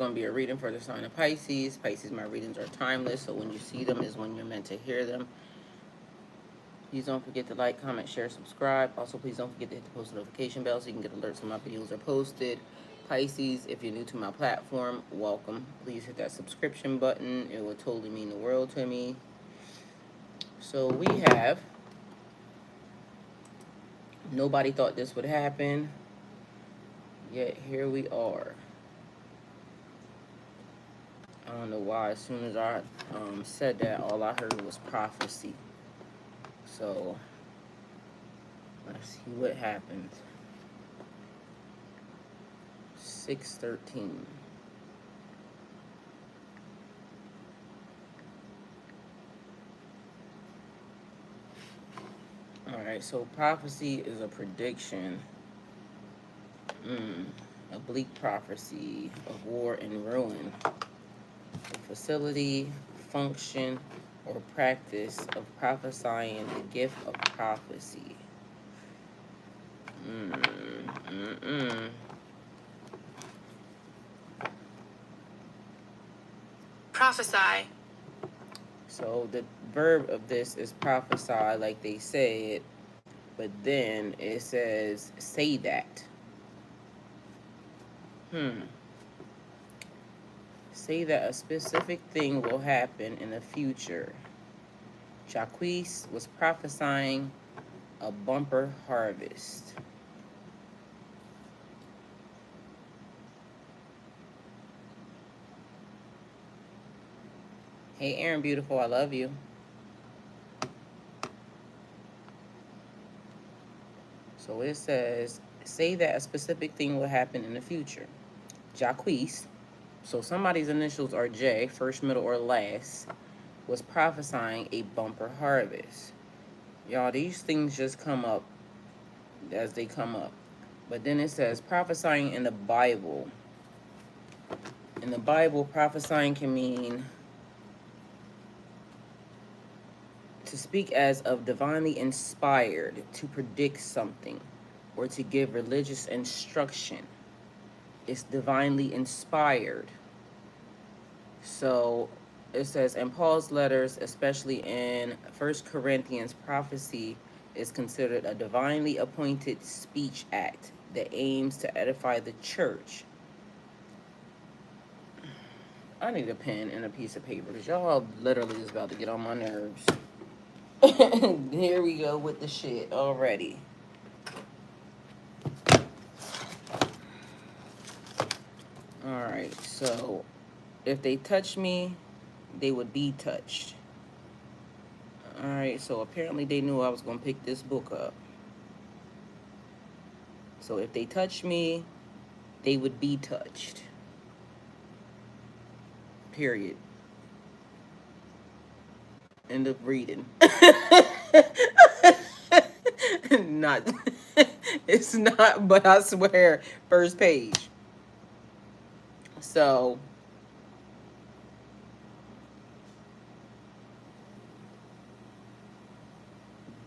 going to be a reading for the sign of Pisces. Pisces, my readings are timeless, so when you see them is when you're meant to hear them. Please don't forget to like, comment, share, subscribe. Also, please don't forget to hit the post notification bell so you can get alerts when my videos are posted. Pisces, if you're new to my platform, welcome. Please hit that subscription button. It would totally mean the world to me. So we have nobody thought this would happen, yet here we are. I don't know why. As soon as I said that, all I heard was prophecy. So let's see what happens. 6:13. All right. So prophecy is a prediction. A bleak prophecy of war and ruin. A facility, function, or practice of prophesying, the gift of prophecy. Prophesy. So the verb of this is prophesy, like they said, but then it says say that. Say that a specific thing will happen in the future. Jacques was prophesying a bumper harvest. Hey, Aaron Beautiful, I love you. So it says, say that a specific thing will happen in the future. Jacques, so somebody's initials are J, first, middle, or last, was prophesying a bumper harvest. Y'all, these things just come up as they come up. But then it says prophesying in the Bible. In the Bible, prophesying can mean to speak as of divinely inspired, to predict something, or to give religious instruction. It's divinely inspired. So it says in Paul's letters, especially in 1 Corinthians, prophecy is considered a divinely appointed speech act that aims to edify the church. I need a pen and a piece of paper because y'all literally is about to get on my nerves. Here we go with the shit already. Alright, so if they touch me, they would be touched. Alright, so apparently they knew I was going to pick this book up. So if they touch me, they would be touched. Period. End of reading. Not, it's not, but I swear, first page. So,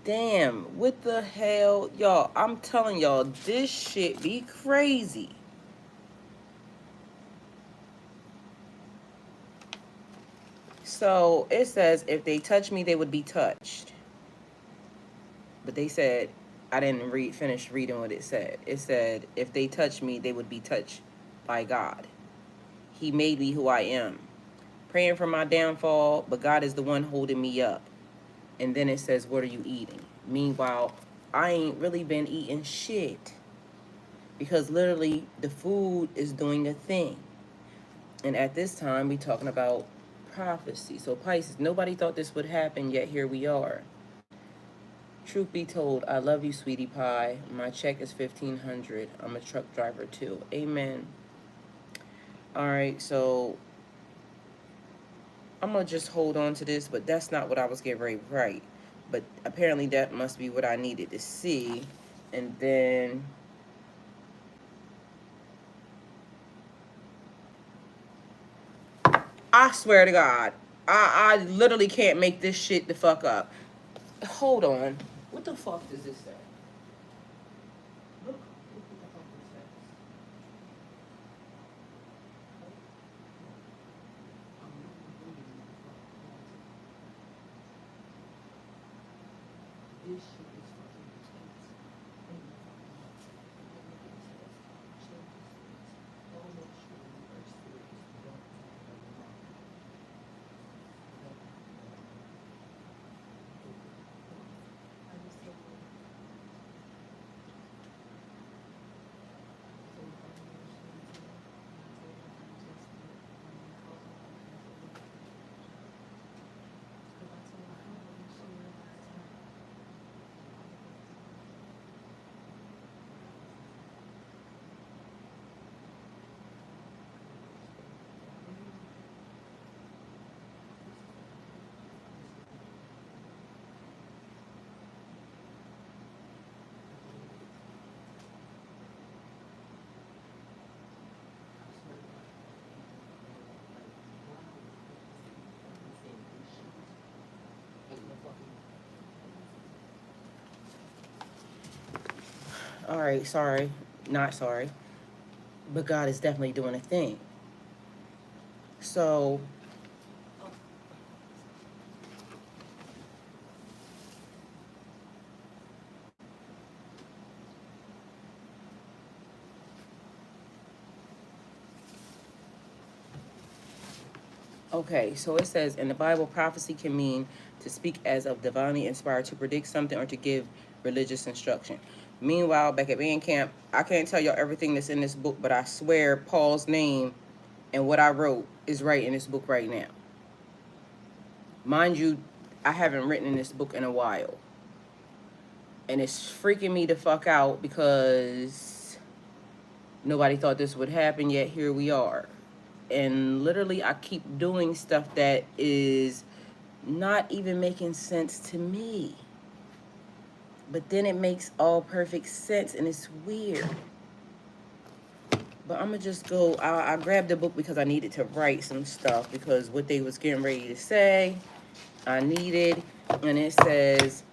damn, what the hell? Y'all, I'm telling y'all, this shit be crazy. So, it says, if they touch me, they would be touched. But they said, I didn't finish reading what it said. It said, if they touch me, they would be touched by God. He made me who I am. Praying for my downfall, but God is the one holding me up. And then it says, what are you eating? Meanwhile, I ain't really been eating shit. Because literally, the food is doing a thing. And at this time, we talking about prophecy. So Pisces, nobody thought this would happen, yet here we are. Truth be told, I love you, sweetie pie. My check is $1,500. I'm a truck driver too. Amen. All right, so I'm going to just hold on to this, but that's not what I was getting ready to write. But apparently that must be what I needed to see. And then I swear to God, I literally can't make this shit the fuck up. Hold on. What the fuck does this say? Look what the fuck this says. All right, sorry, not sorry, but God is definitely doing a thing. So, okay, so it says in the Bible, prophecy can mean to speak as of divinely inspired, to predict something, or to give religious instruction. Meanwhile, back at band camp, I can't tell y'all everything that's in this book, but I swear Paul's name and what I wrote is right in this book right now. Mind you, I haven't written in this book in a while. And it's freaking me the fuck out because nobody thought this would happen, yet here we are. And literally, I keep doing stuff that is not even making sense to me. But then it makes all perfect sense, and it's weird. But I'm gonna just go. I grabbed the book because I needed to write some stuff because what they was getting ready to say, I needed. And it says,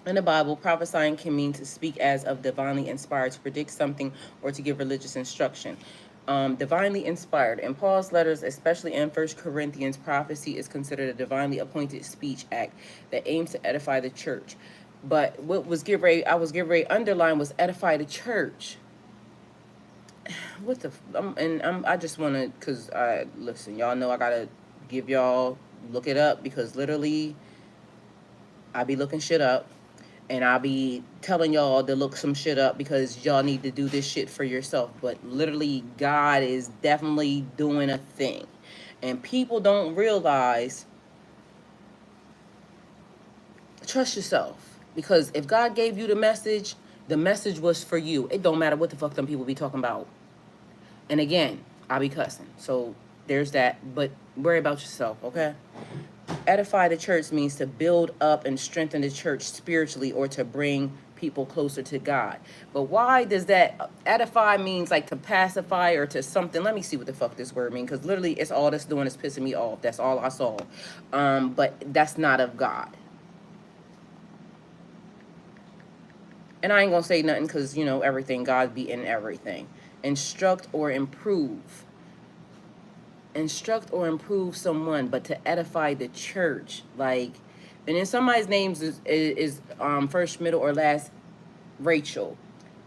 in the Bible, prophesying can mean to speak as of divinely inspired, to predict something, or to give religious instruction. Divinely inspired. In Paul's letters, especially in 1 Corinthians, prophecy is considered a divinely appointed speech act that aims to edify the church. But what was I was getting ready to underline was edify the church. What the? I just want to, cause listen, y'all know I gotta give y'all look it up because literally, I be looking shit up. And I'll be telling y'all to look some shit up because y'all need to do this shit for yourself. But literally, God is definitely doing a thing. And people don't realize, trust yourself. Because if God gave you the message was for you. It don't matter what the fuck them people be talking about. And again, I'll be cussing. So there's that. But worry about yourself, okay? Edify the church means to build up and strengthen the church spiritually or to bring people closer to God. But why does that edify means like to pacify or to something? Let me see what the fuck this word means because literally it's all that's doing is pissing me off. That's all I saw. But that's not of God. And I ain't gonna say nothing because, you know, everything, God be in everything. Instruct or improve someone, but to edify the church, like, and then somebody's names is first, middle, or last Rachel.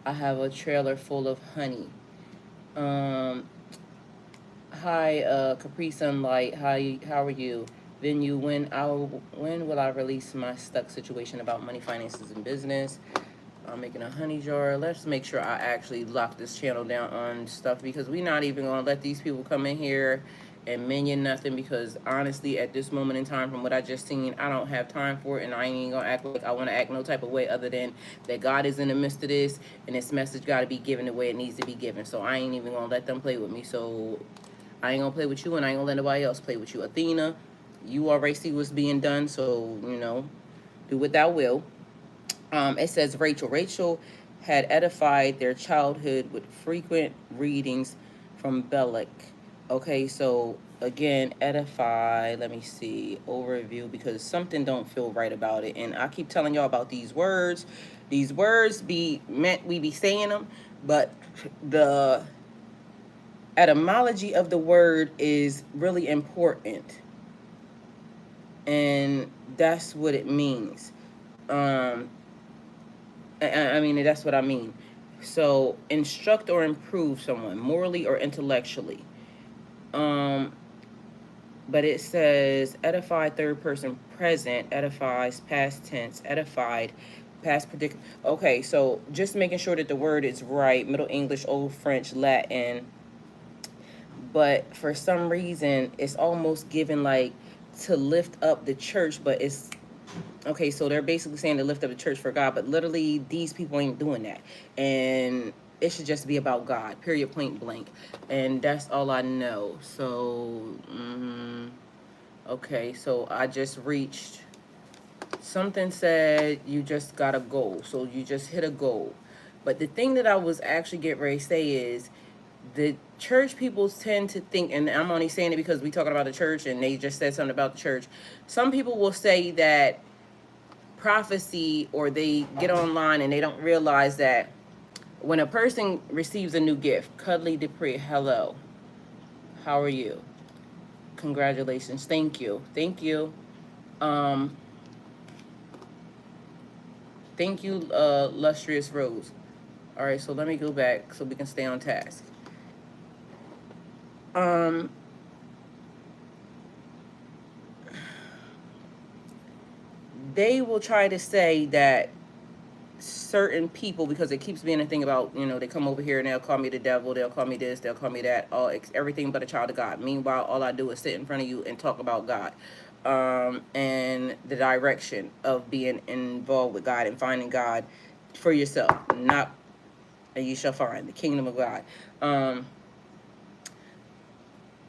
I have a trailer full of honey. Hi, Capri Sunlight. Hi, how are you? Then you when will I release my stuck situation about money, finances, and business? I'm making a honey jar. Let's make sure I actually lock this channel down on stuff because we're not even gonna let these people come in here and minion nothing because honestly at this moment in time from what I just seen, I don't have time for it and I ain't gonna act like I wanna act no type of way other than that God is in the midst of this and this message gotta be given the way it needs to be given. So I ain't even gonna let them play with me. So I ain't gonna play with you and I ain't gonna let nobody else play with you. Athena, you already see what's being done, so you know, do what thou will. It says Rachel. Rachel had edified their childhood with frequent readings from Bellick. Okay, so again, edify. Let me see overview because something don't feel right about it, and I keep telling y'all about these words. These words be meant we be saying them, but the etymology of the word is really important, and that's what it means. Um, I mean, that's what I mean. So, instruct or improve someone morally or intellectually. Um, but it says edify third person present, edifies past tense, edified past predicament. Okay, so just making sure that the word is right. Middle English, Old French, Latin. But for some reason, it's almost given like to lift up the church, but it's okay. So they're basically saying to lift up the church for God, but literally these people ain't doing that, and it should just be about God. Period. Point blank. And that's all I know. So. Okay, so I just reached, something said you just got a goal. So you just hit a goal. But the thing that I was actually getting ready to say is the church people tend to think, and I'm only saying it because we talking about the church and they just said something about the church. Some people will say that prophecy, or they get online and they don't realize that when a person receives a new gift, Cuddly Dupree, hello, how are you? Congratulations. Thank you. Thank you. Um, Thank you, Lustrous Rose. All right, so let me go back so we can stay on task. Um, they will try to say that certain people, because it keeps being a thing about, they come over here and they'll call me the devil, they'll call me this, they'll call me that, everything but a child of God. Meanwhile, all I do is sit in front of you and talk about God, and the direction of being involved with God and finding God for yourself, not, and you shall find the kingdom of God.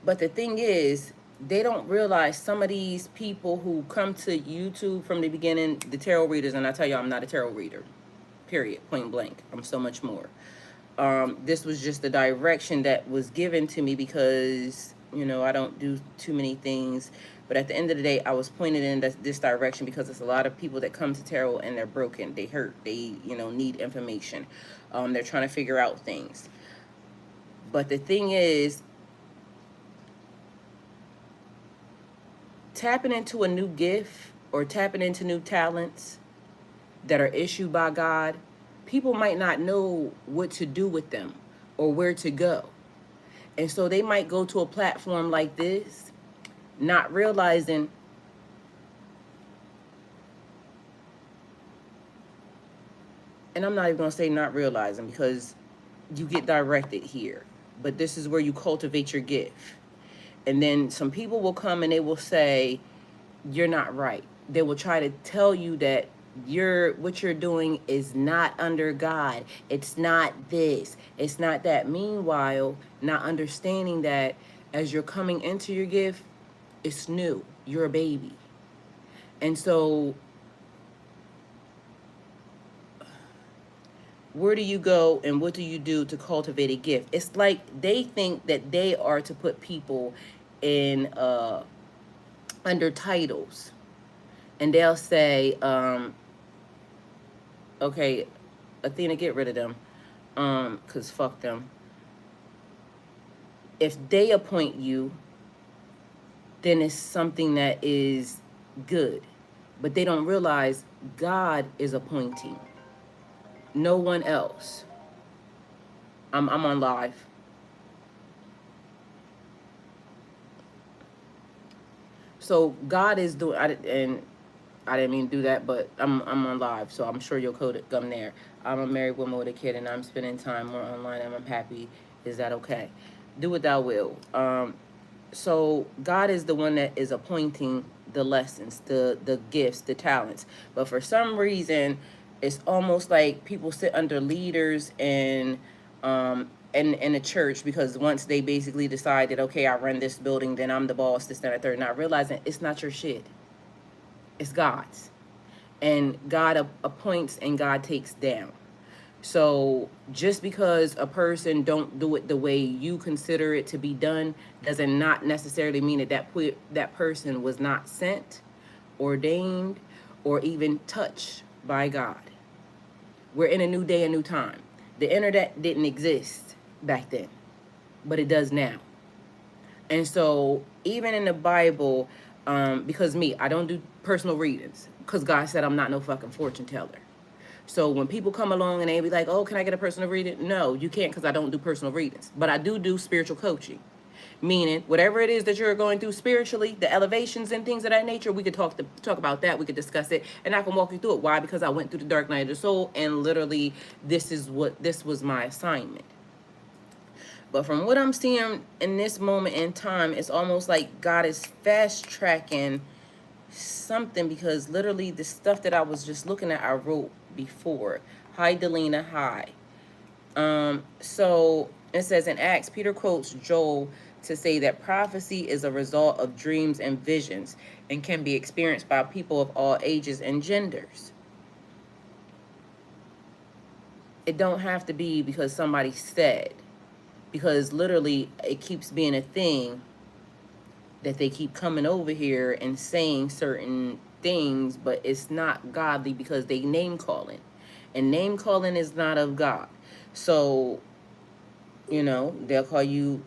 But the thing is, they don't realize some of these people who come to YouTube from the beginning, the tarot readers, and I tell you, I'm not a tarot reader, period, point blank. I'm so much more. This was just the direction that was given to me because, I don't do too many things. But at the end of the day, I was pointed in this direction because there's a lot of people that come to tarot and they're broken, they hurt, they, need information. They're trying to figure out things. But the thing is, tapping into a new gift or tapping into new talents that are issued by God, people might not know what to do with them or where to go. And so they might go to a platform like this, not realizing and I'm not even going to say not realizing because you get directed here, but this is where you cultivate your gift. And then some people will come and they will say, you're not right. They will try to tell you that what you're doing is not under God. It's not this. It's not that. Meanwhile, not understanding that as you're coming into your gift, it's new. You're a baby. And so where do you go and what do you do to cultivate a gift? It's like they think that they are to put people in under titles. And they'll say, okay, Athena, get rid of them, because fuck them. If they appoint you, then it's something that is good. But they don't realize God is appointing. No one else. I'm on live. So God is doing, and I didn't mean to do that, but I'm on live, so I'm sure you'll come there. I'm a married woman with a kid, and I'm spending time more online, and I'm happy. Is that okay? Do what thou will. So God is the one that is appointing the lessons, the gifts, the talents. But for some reason, it's almost like people sit under leaders and in a church, because once they basically decide that, okay, I run this building, then I'm the boss, this, that, and third, not realizing it's not your shit. It's God's. And God appoints and God takes down. So just because a person don't do it the way you consider it to be done doesn't not necessarily mean that person was not sent, ordained, or even touched by God. We're in a new day, a new time. The internet didn't exist back then, but it does now. And so even in the Bible, because I don't do personal readings, because God said I'm not no fucking fortune teller. So when people come along and they be like, oh, can I get a personal reading? No, you can't, because I don't do personal readings. But I do spiritual coaching. Meaning, whatever it is that you're going through spiritually, the elevations and things of that nature, we could talk about that. We could discuss it, and I can walk you through it. Why? Because I went through the dark night of the soul, and literally, this was my assignment. But from what I'm seeing in this moment in time, it's almost like God is fast tracking something, because literally the stuff that I was just looking at, I wrote before. Hi, Delina. Hi. So it says in Acts, Peter quotes Joel to say that prophecy is a result of dreams and visions and can be experienced by people of all ages and genders. It don't have to be because somebody said, because literally it keeps being a thing that they keep coming over here and saying certain things, but it's not godly because they name calling, and name calling is not of God. So, they'll call you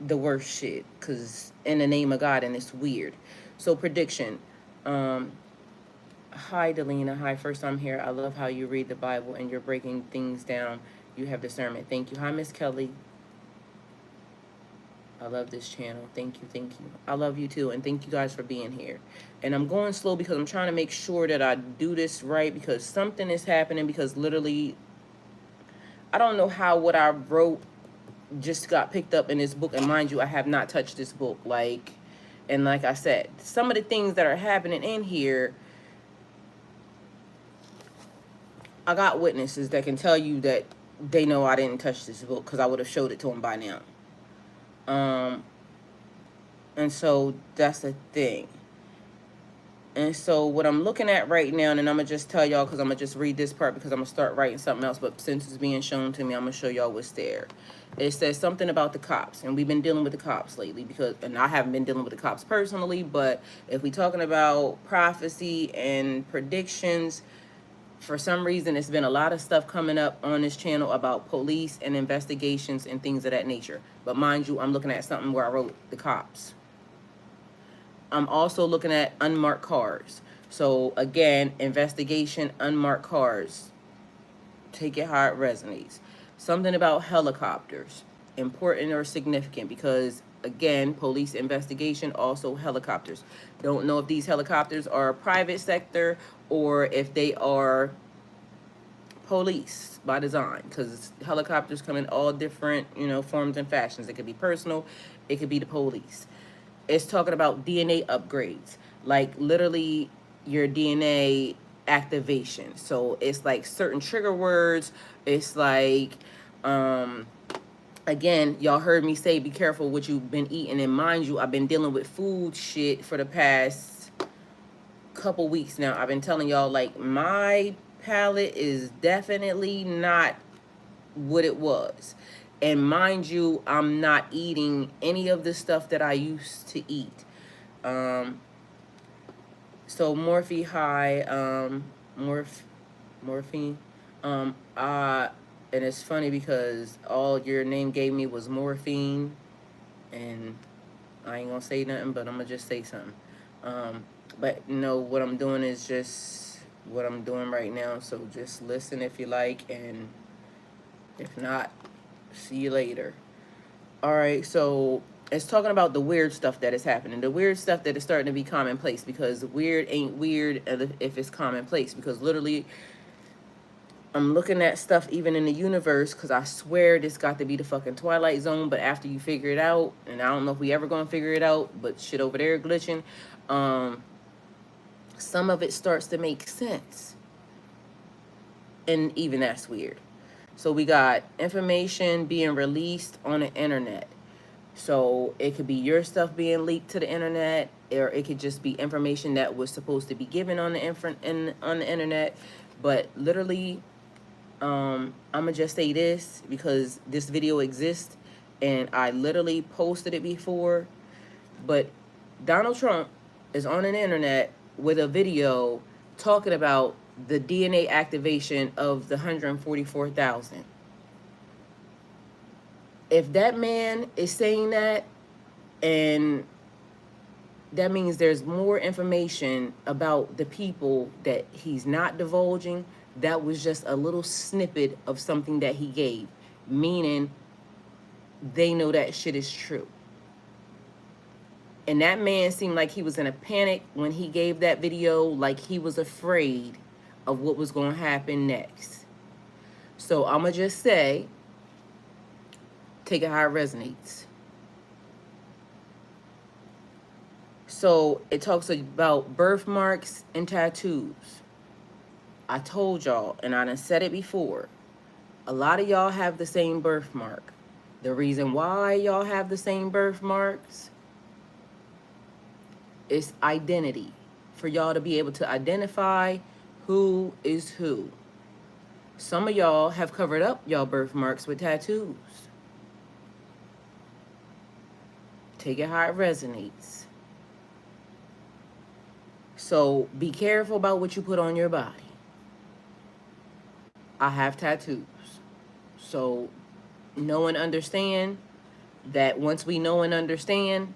the worst shit because in the name of God, and it's weird. So prediction. Hi, Delina. Hi, first time here. I love how you read the Bible and you're breaking things down. You have discernment. Thank you. Hi, Miss Kelly. I love this channel. Thank you. Thank you. I love you too. And thank you guys for being here. And I'm going slow because I'm trying to make sure that I do this right, because something is happening, because literally, I don't know how what I wrote just got picked up in this book. And mind you, I have not touched this book. And like I said, some of the things that are happening in here, I got witnesses that can tell you that they know I didn't touch this book, because I would have showed it to them by now. And so that's the thing. And so what I'm looking at right now, and I'm going to just tell y'all, because I'm going to just read this part because I'm going to start writing something else. But since it's being shown to me, I'm going to show y'all what's there. It says something about the cops. And we've been dealing with the cops lately, and I haven't been dealing with the cops personally. But if we're talking about prophecy and predictions, for some reason, it's been a lot of stuff coming up on this channel about police and investigations and things of that nature. But mind you, I'm looking at something where I wrote the cops. I'm also looking at unmarked cars. So again, investigation, unmarked cars. Take it how it resonates. Something about helicopters. Important or significant, because again, police investigation, also helicopters. Don't know if these helicopters are private sector or if they are police by design, because helicopters come in all different, forms and fashions. It could be personal, it could be the police. It's talking about DNA upgrades, like literally your DNA activation. So it's like certain trigger words. It's like, again, y'all heard me say, be careful what you've been eating. And mind you, I've been dealing with food shit for the past couple weeks now. I've been telling y'all, like, my palate is definitely not what it was. And mind you, I'm not eating any of the stuff that I used to eat. So Morphe high, morphine. And it's funny because all your name gave me was morphine, and I ain't gonna say nothing, but I'm gonna just say something. But what I'm doing is just what I'm doing right now. So just listen if you like, and if not, see you later. All right, so it's talking about the weird stuff that is happening. The weird stuff that is starting to be commonplace, because weird ain't weird if it's commonplace. Because literally, I'm looking at stuff even in the universe, because I swear this got to be the fucking Twilight Zone. But after you figure it out, and I don't know if we ever going to figure it out, but shit over there glitching, some of it starts to make sense. And even that's weird. So we got information being released on the internet. So it could be your stuff being leaked to the internet, or it could just be information that was supposed to be given on the internet. But literally, I'm gonna just say this because this video exists, and I literally posted it before. But Donald Trump is on the internet with a video talking about the DNA activation of the 144,000. If that man is saying that, and that means there's more information about the people that he's not divulging. That was just a little snippet of something that he gave, meaning they know that shit is true. And that man seemed like he was in a panic when he gave that video, like he was afraid of what was going to happen next. So I'm going to just say, take it how it resonates. So it talks about birthmarks and tattoos. I told y'all, and I done said it before, a lot of y'all have the same birthmark. The reason why y'all have the same birthmarks is identity. For y'all to be able to identify who is who. Some of y'all have covered up y'all birthmarks with tattoos. Take it how it resonates. So be careful about what you put on your body. I have tattoos. So know and understand that once we know and understand,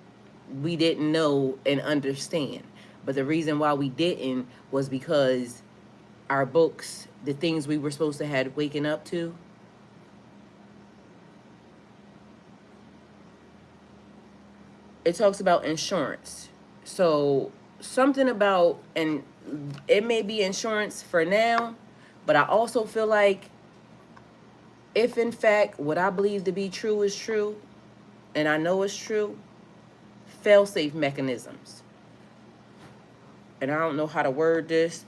we didn't know and understand. But the reason why we didn't was because our books, the things we were supposed to have waking up to, it talks about insurance. So something about, and it may be insurance for now, but I also feel like if in fact what I believe to be true is true, and I know it's true, fail-safe mechanisms. And I don't know how to word this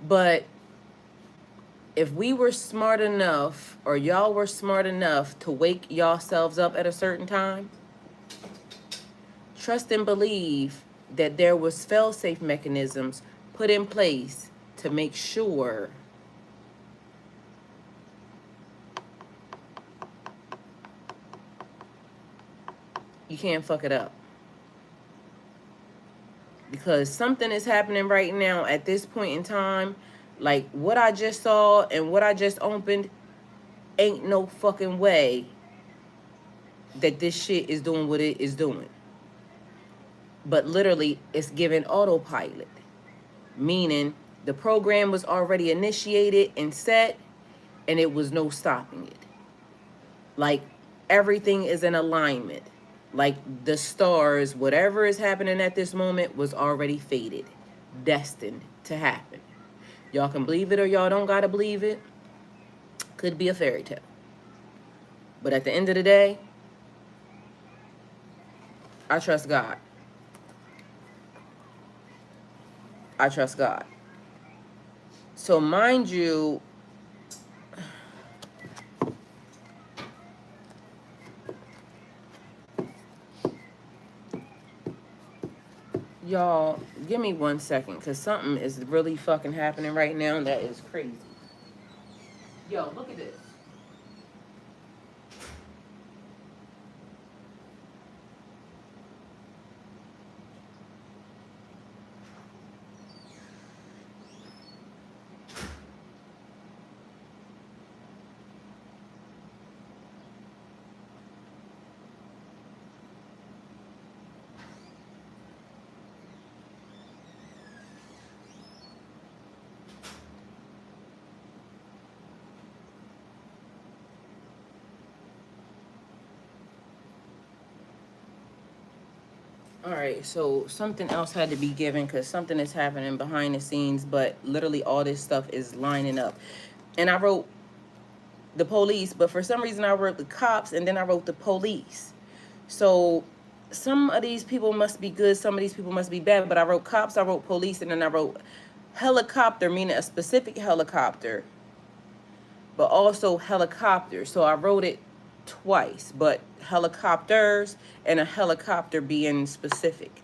but if we were smart enough, or y'all were smart enough to wake yourselves up at a certain time, trust and believe that there was fail-safe mechanisms put in place to make sure you can't fuck it up. Because something is happening right now at this point in time, like what I just saw and what I just opened, ain't no fucking way that this shit is doing what it is doing. But literally, it's giving autopilot, meaning the program was already initiated and set, and it was no stopping it. Like everything is in alignment. Like the stars, whatever is happening at this moment was already fated, destined to happen. Y'all can believe it or y'all don't gotta believe it. Could be a fairy tale. But at the end of the day, I trust God. I trust God. So mind you, y'all, give me 1 second, because something is really fucking happening right now that is crazy. Yo, look at this. All right, so something else had to be given because something is happening behind the scenes, but literally all this stuff is lining up. And I wrote the police, but for some reason I wrote the cops and then I wrote the police. So some of these people must be good, some of these people must be bad, but I wrote cops, I wrote police, and then I wrote helicopter, meaning a specific helicopter, but also helicopter. So I wrote it twice, but helicopters and a helicopter being specific.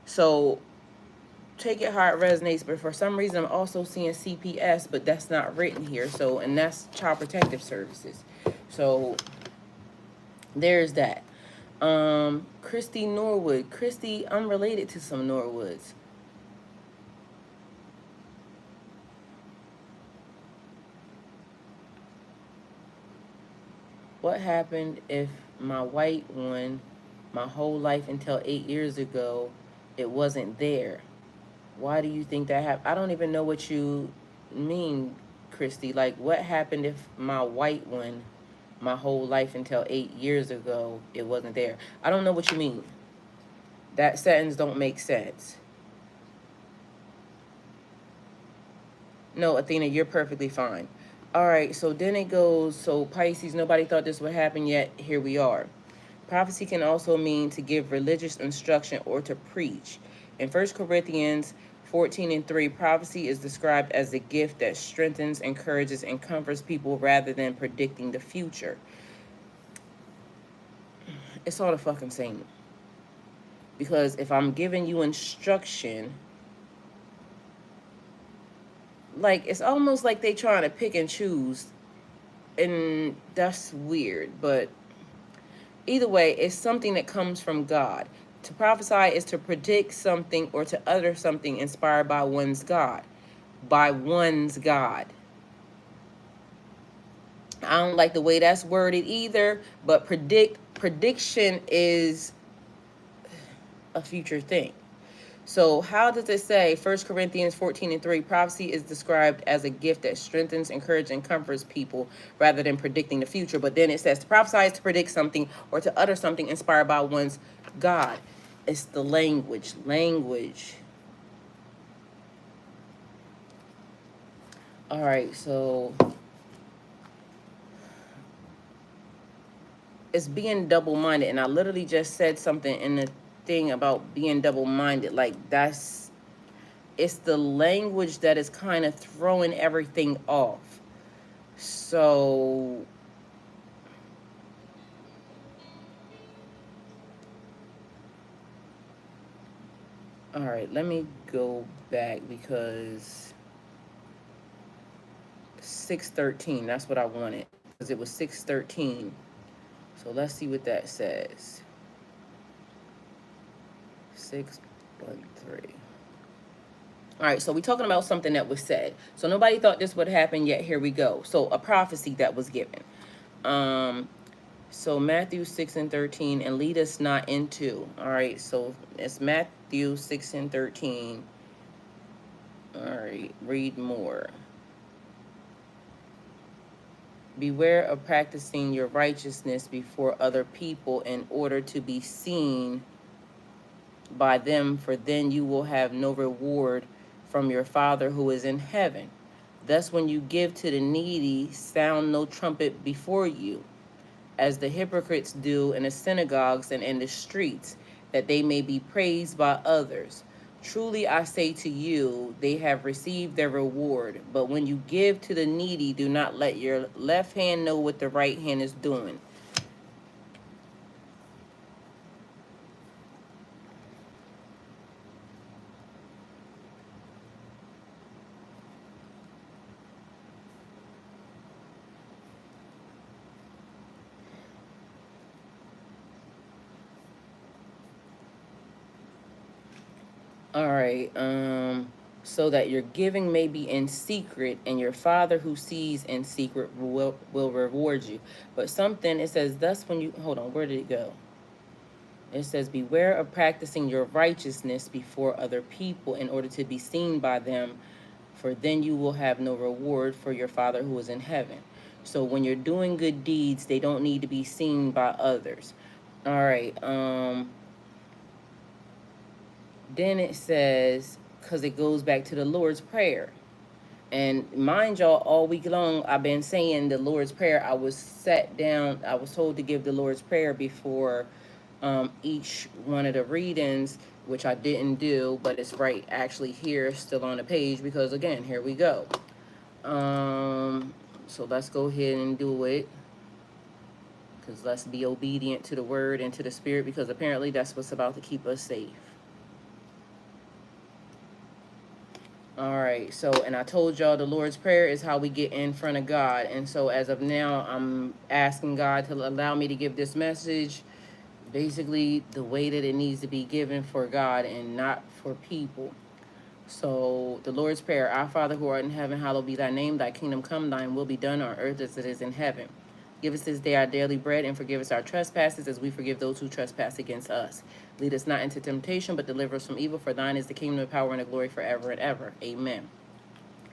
So take it how it resonates, but for some reason I'm also seeing CPS, but that's not written here. So, and that's Child Protective Services. So there's that. Christy Norwood. Christy, I'm related to some Norwoods. What happened if my white one, my whole life until 8 years ago, it wasn't there? Why do you think that happened? I don't even know what you mean, Christy. Like, what happened if my white one, my whole life until 8 years ago, it wasn't there? I don't know what you mean. That sentence don't make sense. No, Athena, you're perfectly fine. All right, so then it goes, so Pisces, nobody thought this would happen yet. Here we are. Prophecy can also mean to give religious instruction or to preach. In 1 Corinthians 14:3, prophecy is described as a gift that strengthens, encourages, and comforts people rather than predicting the future. It's all the fucking same. Because if I'm giving you instruction, like, it's almost like they trying to pick and choose, and that's weird, but either way, it's something that comes from God. To prophesy is to predict something or to utter something inspired by one's God. By one's God. I don't like the way that's worded either, but prediction is a future thing. So how does it say, 1 Corinthians 14:3, prophecy is described as a gift that strengthens, encourages, and comforts people rather than predicting the future. But then it says to prophesy is to predict something or to utter something inspired by one's God. It's the language. All right, so it's being double-minded. And I literally just said something in the thing about being double-minded. Like, it's the language that is kind of throwing everything off. So all right, let me go back because 6:13, that's what I wanted, because it was 6:13. So let's see what that says. 6:13. All right, so we're talking about something that was said. So nobody thought this would happen yet. Here we go. So a prophecy that was given. So Matthew 6:13, and lead us not into. All right, so it's Matthew 6:13. All right, read more. Beware of practicing your righteousness before other people in order to be seen by them, for then you will have no reward from your Father who is in heaven. Thus, when you give to the needy, sound no trumpet before you, as the hypocrites do in the synagogues and in the streets, that they may be praised by others. Truly I say to you, they have received their reward. But when you give to the needy, do not let your left hand know what the right hand is doing. All right, so that your giving may be in secret, and your Father who sees in secret will reward you. But something, it says, thus when you, hold on, where did it go? It says, beware of practicing your righteousness before other people in order to be seen by them, for then you will have no reward for your Father who is in heaven. So when you're doing good deeds, they don't need to be seen by others. All right, then it says, because it goes back to the Lord's Prayer. And mind y'all, all week long, I've been saying the Lord's Prayer. I was sat down, I was told to give the Lord's Prayer before each one of the readings, which I didn't do, but it's right actually here, still on the page, because again, here we go. So let's go ahead and do it. Because let's be obedient to the word and to the spirit, because apparently that's what's about to keep us safe. All right, so, and I told y'all the Lord's Prayer is how we get in front of God. And so as of now, I'm asking God to allow me to give this message basically the way that it needs to be given for God and not for people. So the Lord's Prayer, our Father who art in heaven, hallowed be thy name, thy kingdom come, thine will be done on earth as it is in heaven. Give us this day our daily bread, and forgive us our trespasses as we forgive those who trespass against us. Lead us not into temptation, but deliver us from evil. For thine is the kingdom, the power, and the glory forever and ever. Amen.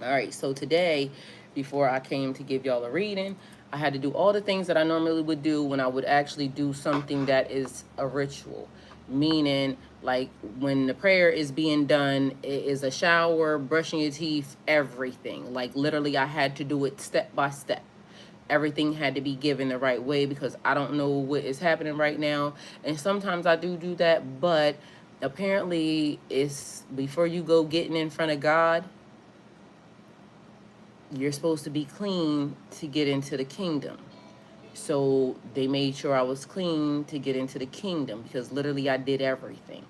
All right, so today, before I came to give y'all a reading, I had to do all the things that I normally would do when I would actually do something that is a ritual. Meaning, like when the prayer is being done, it is a shower, brushing your teeth, everything. Like literally, I had to do it step by step. Everything had to be given the right way because I don't know what is happening right now. And sometimes I do that, but apparently it's before you go getting in front of God, you're supposed to be clean to get into the kingdom. So they made sure I was clean to get into the kingdom because literally I did everything.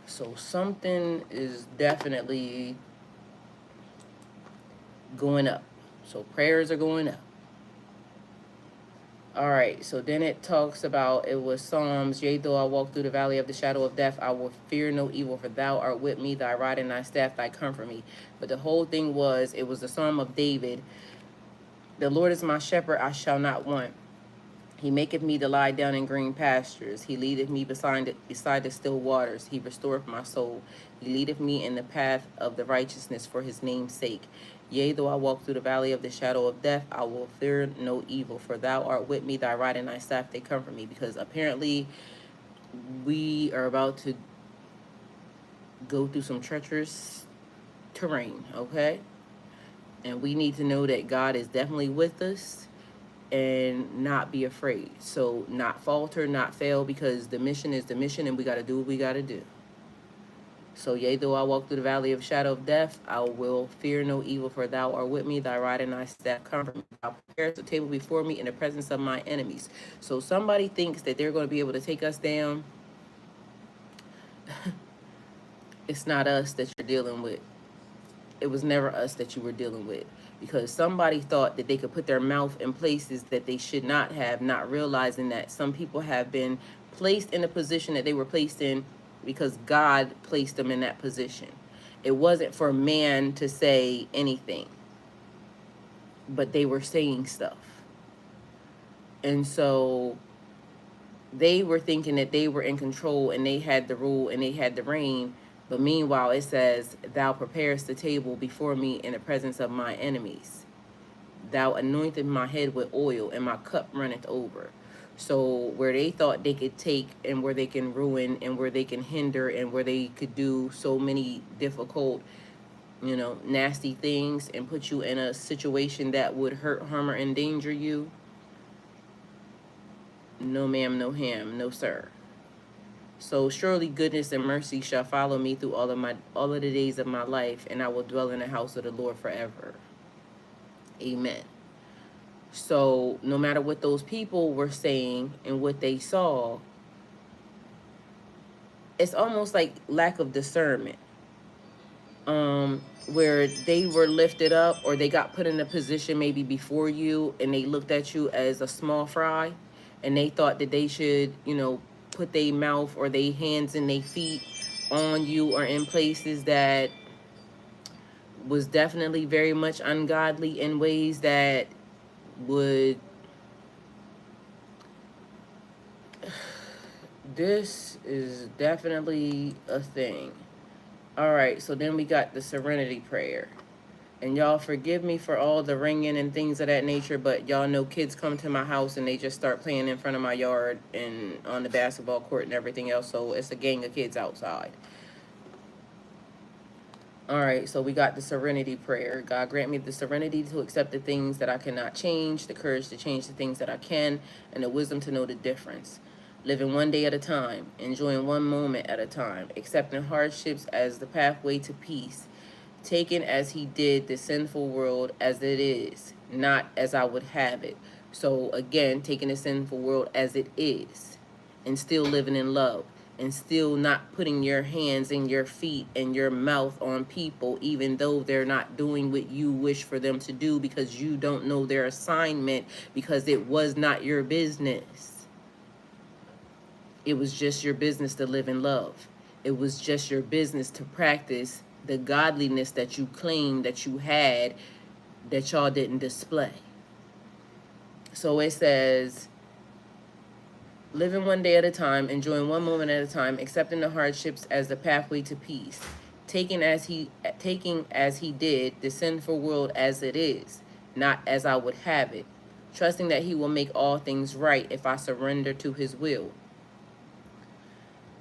So something is definitely going up. So prayers are going up. All right, so then it talks about, it was Psalms, yea, though I walk through the valley of the shadow of death, I will fear no evil, for thou art with me, thy rod and thy staff, thy comfort me. But the whole thing was, it was the Psalm of David. The Lord is my shepherd, I shall not want. He maketh me to lie down in green pastures. He leadeth me beside the still waters. He restoreth my soul. He leadeth me in the path of the righteousness for his name's sake. Yea, though I walk through the valley of the shadow of death, I will fear no evil, for thou art with me, thy rod and thy staff, they comfort me. Because apparently we are about to go through some treacherous terrain, okay? And we need to know that God is definitely with us and not be afraid. So not falter, not fail, because the mission is the mission and we got to do what we got to do. So yea, though I walk through the valley of shadow of death, I will fear no evil, for thou art with me, thy rod and thy staff comfort me. Thou preparest a table before me in the presence of my enemies. So somebody thinks that they're going to be able to take us down. It's not us that you're dealing with. It was never us that you were dealing with, because somebody thought that they could put their mouth in places that they should not have, not realizing that some people have been placed in a position that they were placed in because God placed them in that position. It wasn't for man to say anything, but they were saying stuff. And so they were thinking that they were in control and they had the rule and they had the reign. But meanwhile, it says, thou preparest the table before me in the presence of my enemies. Thou anointest my head with oil, and my cup runneth over. So where they thought they could take, and where they can ruin, and where they can hinder, and where they could do so many difficult, nasty things and put you in a situation that would hurt, harm, or endanger you, no ma'am, no ham, no sir. So surely goodness and mercy shall follow me through all of the days of my life, and I will dwell in the house of the Lord forever. Amen. So no matter what those people were saying and what they saw, it's almost like lack of discernment. Where they were lifted up, or they got put in a position maybe before you, and they looked at you as a small fry, and they thought that they should, put their mouth or their hands and their feet on you, or in places that was definitely very much ungodly, in ways that would, this is definitely a thing. All right, so then we got the serenity prayer. And y'all forgive me for all the ringing and things of that nature, but y'all know kids come to my house and they just start playing in front of my yard and on the basketball court and everything else. So it's a gang of kids outside. All right, so we got the serenity prayer. God grant me the serenity to accept the things that I cannot change, the courage to change the things that I can, and the wisdom to know the difference. Living one day at a time, enjoying one moment at a time, accepting hardships as the pathway to peace, taken as he did the sinful world as it is, not as I would have it. So again, taking the sinful world as it is, and still living in love, and still not putting your hands and your feet and your mouth on people, even though they're not doing what you wish for them to do, because you don't know their assignment, because it was not your business. It was just your business to live in love. It was just your business to practice the godliness that you claimed that you had, that y'all didn't display. So it says, living one day at a time, enjoying one moment at a time, accepting the hardships as the pathway to peace, taking as he did the sinful world as it is, not as I would have it, trusting that he will make all things right if I surrender to his will,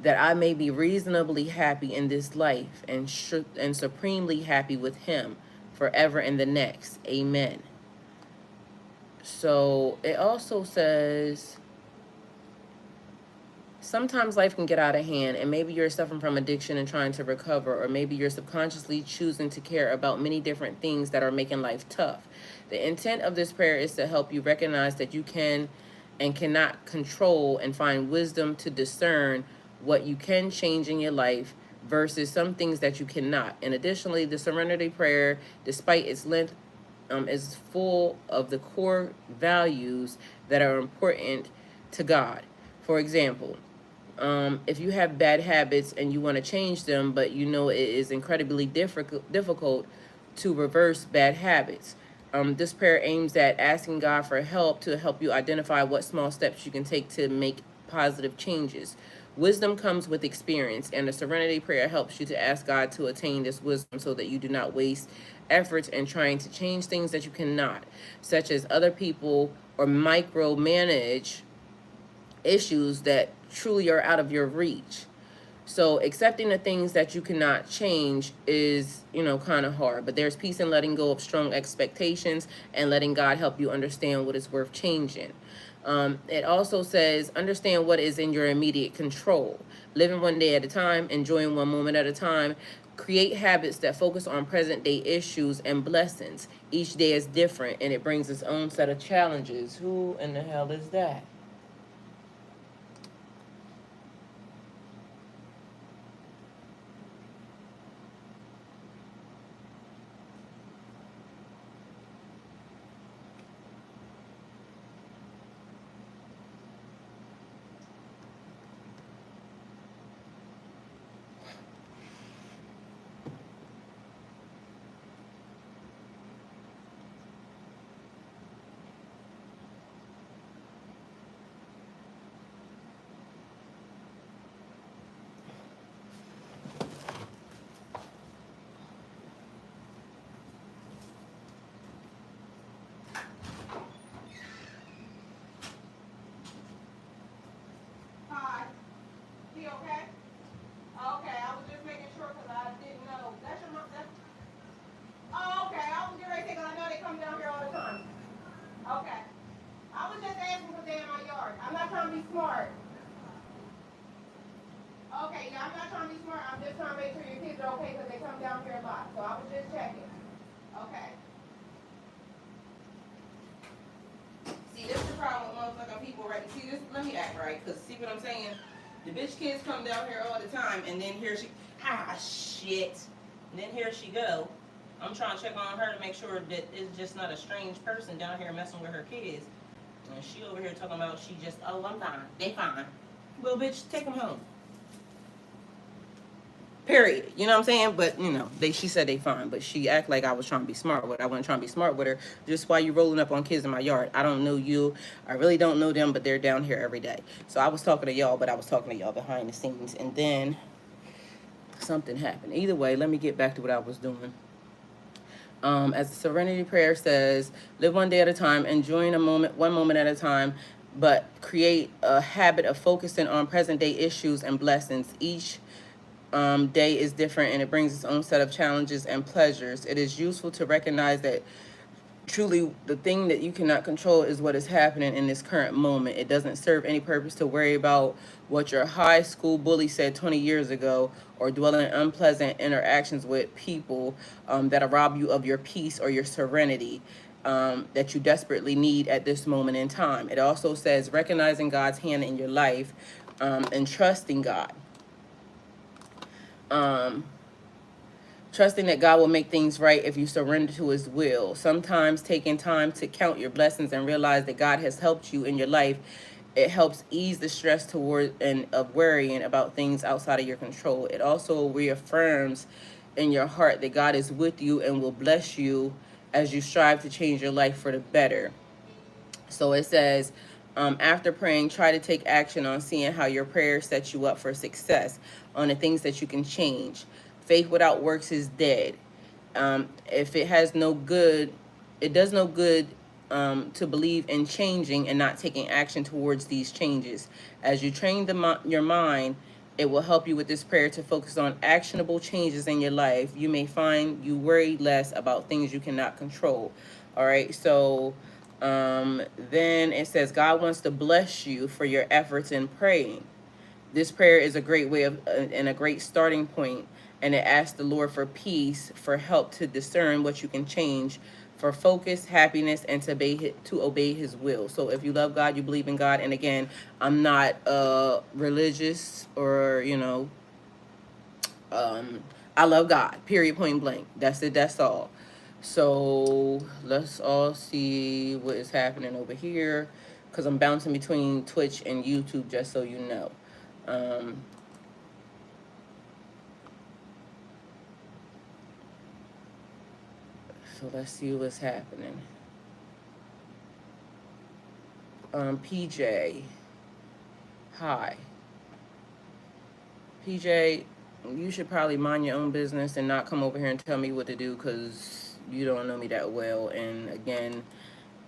that I may be reasonably happy in this life and supremely happy with him forever in the next. Amen. So it also says, sometimes life can get out of hand, and maybe you're suffering from addiction and trying to recover, or maybe you're subconsciously choosing to care about many different things that are making life tough. The intent of this prayer is to help you recognize that you can and cannot control, and find wisdom to discern what you can change in your life versus some things that you cannot. And additionally, the Serenity Prayer, despite its length, is full of the core values that are important to God. For example, if you have bad habits and you want to change them, but you know it is incredibly difficult to reverse bad habits, this prayer aims at asking God for help to help you identify what small steps you can take to make positive changes. Wisdom comes with experience, and the Serenity Prayer helps you to ask God to attain this wisdom so that you do not waste efforts in trying to change things that you cannot, such as other people, or micromanage issues that truly are out of your reach. So accepting the things that you cannot change is, kind of hard. But there's peace in letting go of strong expectations and letting God help you understand what is worth changing. It also says, understand what is in your immediate control. Living one day at a time, enjoying one moment at a time. Create habits that focus on present day issues and blessings. Each day is different, and it brings its own set of challenges. Who in the hell is that? See, this is the problem with motherfucking people, right? See, this, let me act right, because see what I'm saying? The bitch kids come down here all the time, and then here she, shit. And then here she go. I'm trying to check on her to make sure that it's just not a strange person down here messing with her kids. And she over here talking about she just, oh, I'm fine. They fine. Well, bitch, take them home. Period. You know what I'm saying? But she said they fine, but she act like I was trying to be smart with her. I wasn't trying to be smart with her. Just why you rolling up on kids in my yard? I don't know you. I really don't know them, but they're down here every day. So I was talking to y'all, but I was talking to y'all behind the scenes, and then something happened. Either way, let me get back to what I was doing. As the Serenity Prayer says, live one day at a time, enjoying one moment at a time, but create a habit of focusing on present day issues and blessings. Each day is different, and it brings its own set of challenges and pleasures. It is useful to recognize that truly the thing that you cannot control is what is happening in this current moment. It doesn't serve any purpose to worry about what your high school bully said 20 years ago, or dwell in unpleasant interactions with people that'll rob you of your peace or your serenity that you desperately need at this moment in time. It also says recognizing God's hand in your life and trusting God. Trusting that God will make things right if you surrender to his will. Sometimes taking time to count your blessings and realize that God has helped you in your life, it helps ease the stress of worrying about things outside of your control. It also reaffirms in your heart that God is with you and will bless you as you strive to change your life for the better. So it says, after praying, try to take action on seeing how your prayer sets you up for success, on the things that you can change. Faith without works is dead. If it has no good, it does no good to believe in changing and not taking action towards these changes. As you train your mind, it will help you with this prayer to focus on actionable changes in your life. You may find you worry less about things you cannot control. All right, so then it says God wants to bless you for your efforts in praying. This prayer is a great way of and a great starting point, and it asks the Lord for peace, for help to discern what you can change, for focus, happiness, and to obey His will. So if you love God, you believe in God, and again, I'm not religious or I love God. Period. Point blank. That's it. That's all. So let's all see what is happening over here, because I'm bouncing between Twitch and YouTube, just so you know. So let's see what's happening. PJ. Hi. PJ, you should probably mind your own business and not come over here and tell me what to do, because you don't know me that well. And again,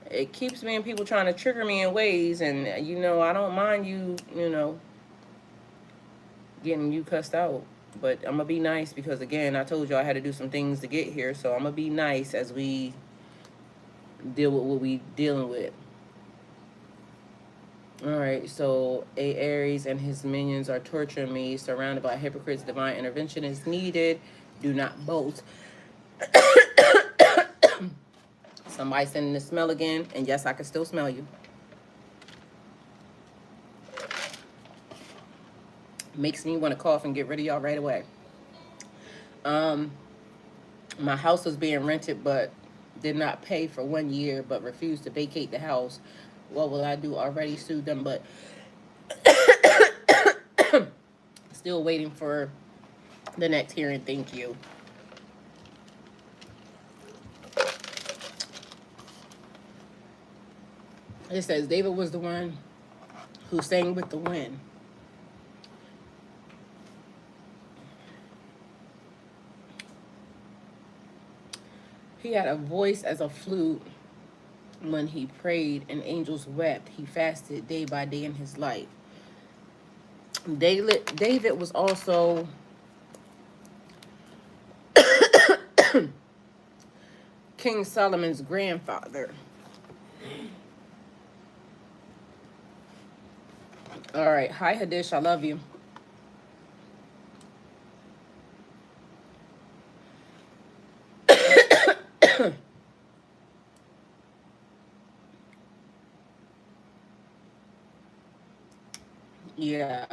it keeps me and people trying to trigger me in ways, and I don't mind you, getting you cussed out. But I'm gonna be nice, because again, I told you I had to do some things to get here, so I'm gonna be nice as we deal with what we dealing with. Alright, so a Aries and his minions are torturing me, surrounded by hypocrites. Divine intervention is needed. Do not bolt. Somebody sending the smell again, and yes, I can still smell you. Makes me want to cough and get rid of y'all right away. My house was being rented, but did not pay for 1 year, but refused to vacate the house. What will I do? Already sued them, but still waiting for the next hearing. Thank you. It says David was the one who sang with the wind. He had a voice as a flute when he prayed, and angels wept. He fasted day by day in his life. David was also King Solomon's grandfather. All right. Hi, Hadish. I love you. Yeah.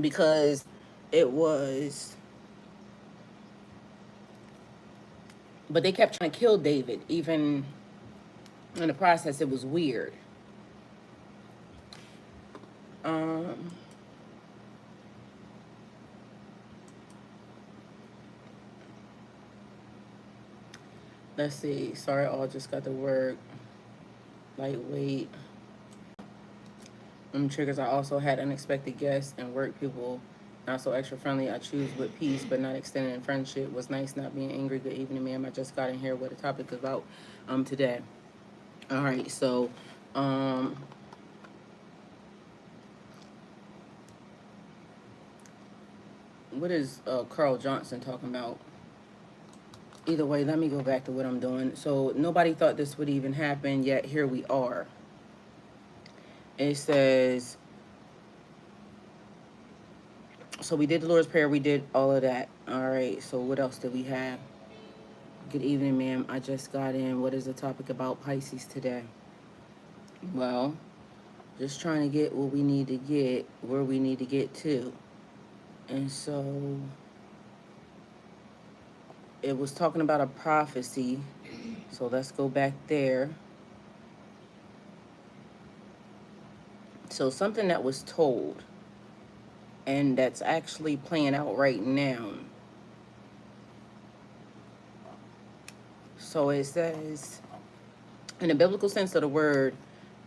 Because it was. But they kept trying to kill David. Even in the process, it was weird. Let's see. Sorry, all just got to work. Lightweight. Triggers. I also had unexpected guests and work people. Not so extra friendly. I choose with peace, but not extending in friendship. Was nice not being angry. Good evening, ma'am. I just got in here what the topic is about today. All right, so what is Carl Johnson talking about? Either way, let me go back to what I'm doing. So nobody thought this would even happen, yet here we are. It says, so we did the Lord's Prayer, we did all of that. All right, so what else did we have? Good evening, ma'am. I just got in. What is the topic about Pisces today? Well, just trying to get what we need to get, where we need to get to. And so it was talking about a prophecy. So let's go back there. So something that was told, and that's actually playing out right now. So it says, in the biblical sense of the word,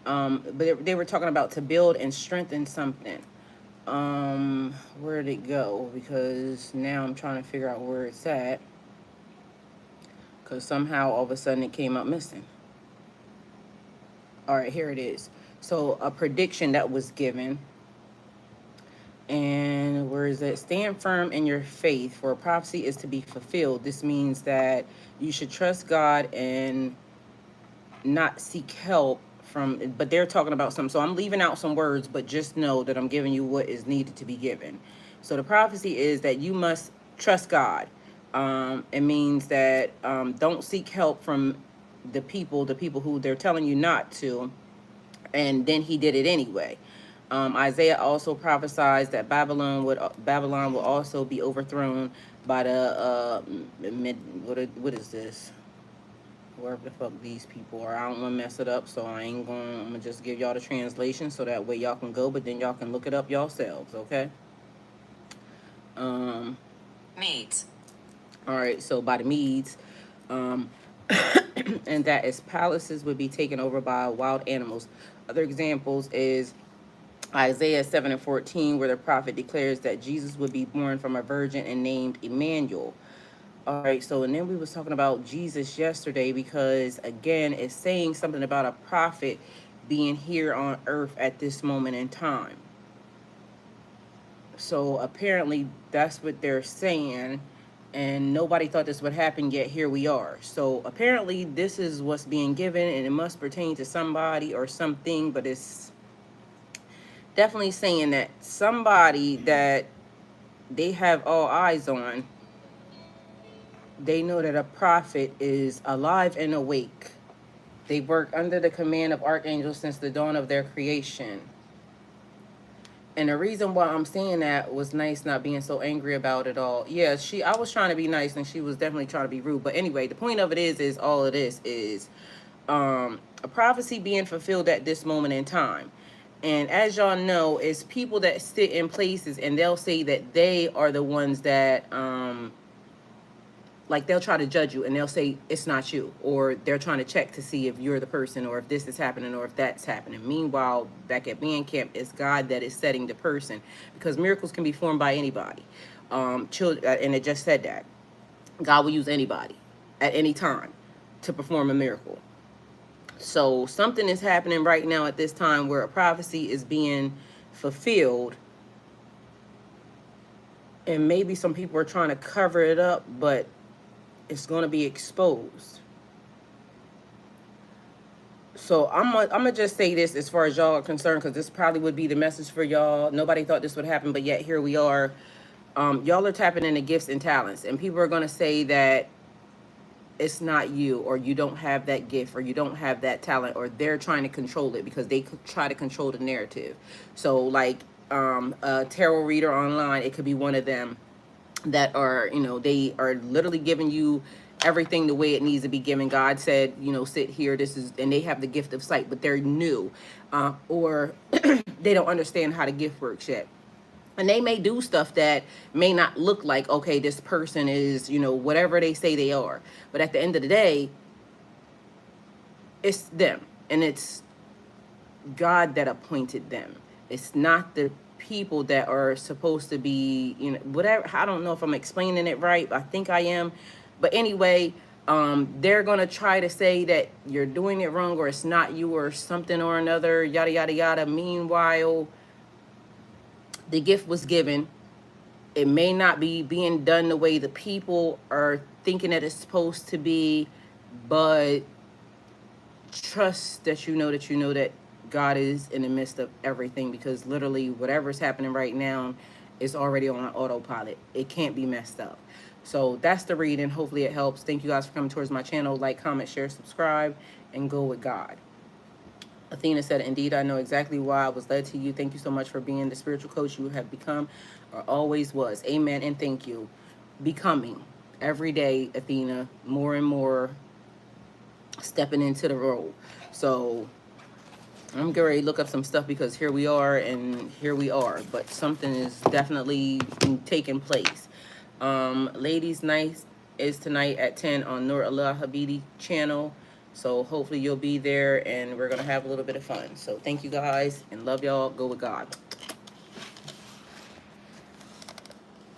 but they were talking about to build and strengthen something. Where did it go? Because now I'm trying to figure out where it's at. Because somehow all of a sudden it came up missing. All right, here it is. So a prediction that was given. And where is it? Stand firm in your faith, for a prophecy is to be fulfilled. This means that you should trust God and not seek help from, but they're talking about some. So I'm leaving out some words, but just know that I'm giving you what is needed to be given. So the prophecy is that you must trust God. It means that don't seek help from the people who they're telling you not to, and then he did it anyway. Isaiah also prophesies that Babylon will also be overthrown by the what is this? Wherever the fuck these people are. I don't want to mess it up, so I'm gonna just give y'all the translation so that way y'all can go, but then y'all can look it up yourselves, okay? Medes. All right, so by the Medes, and that is palaces would be taken over by wild animals. Other examples is Isaiah 7:14, where the prophet declares that Jesus would be born from a virgin and named Emmanuel. All right, so and then we was talking about Jesus yesterday because again, it's saying something about a prophet being here on earth at this moment in time. So apparently that's what they're saying, and nobody thought this would happen, yet here we are. So apparently this is what's being given, and it must pertain to somebody or something, but it's definitely saying that somebody that they have all eyes on, they know that a prophet is alive and awake. They work under the command of archangels since the dawn of their creation. And the reason why I'm saying that was nice not being so angry about it all. Yeah, I was trying to be nice and she was definitely trying to be rude. But anyway, the point of it is all of this is a prophecy being fulfilled at this moment in time. And as y'all know, it's people that sit in places and they'll say that they are the ones that like they'll try to judge you and they'll say it's not you, or they're trying to check to see if you're the person or if this is happening or if that's happening. Meanwhile, back at band camp, it's God that is setting the person, because miracles can be formed by anybody. Children, and it just said that God will use anybody at any time to perform a miracle. So something is happening right now at this time where a prophecy is being fulfilled, and maybe some people are trying to cover it up, but it's going to be exposed. So I'm gonna just say this as far as y'all are concerned, because this probably would be the message for y'all. Nobody thought this would happen, but yet here we are. Y'all are tapping into gifts and talents, and people are going to say that it's not you, or you don't have that gift, or you don't have that talent, or they're trying to control it because they try to control the narrative. So like a tarot reader online, it could be one of them that are, they are literally giving you everything the way it needs to be given. God said, sit here, this is, and they have the gift of sight, but they're new, or they don't understand how the gift works yet. And they may do stuff that may not look like, okay, this person is, whatever they say they are. But at the end of the day, it's them. And it's God that appointed them. It's not the people that are supposed to be, whatever. I don't know if I'm explaining it right. I think I am. But anyway, they're going to try to say that you're doing it wrong, or it's not you, or something or another, yada, yada, yada. Meanwhile, the gift was given. It may not be being done the way the people are thinking that it's supposed to be, but trust that you know that God is in the midst of everything, because literally whatever's happening right now is already on autopilot. It can't be messed up. So that's the reading. Hopefully it helps. Thank you guys for coming towards my channel. Like, comment, share, subscribe, and go with God. Athena said, indeed, I know exactly why I was led to you. Thank you so much for being the spiritual coach you have become, or always was. Amen, and thank you. Becoming every day, Athena, more and more stepping into the role. So I'm getting ready to look up some stuff, because here we are and here we are. But something is definitely taking place. Ladies' night is tonight at 10 on Nur Allah Habidi channel. So hopefully you'll be there, and we're going to have a little bit of fun. So thank you guys, and love y'all. Go with God.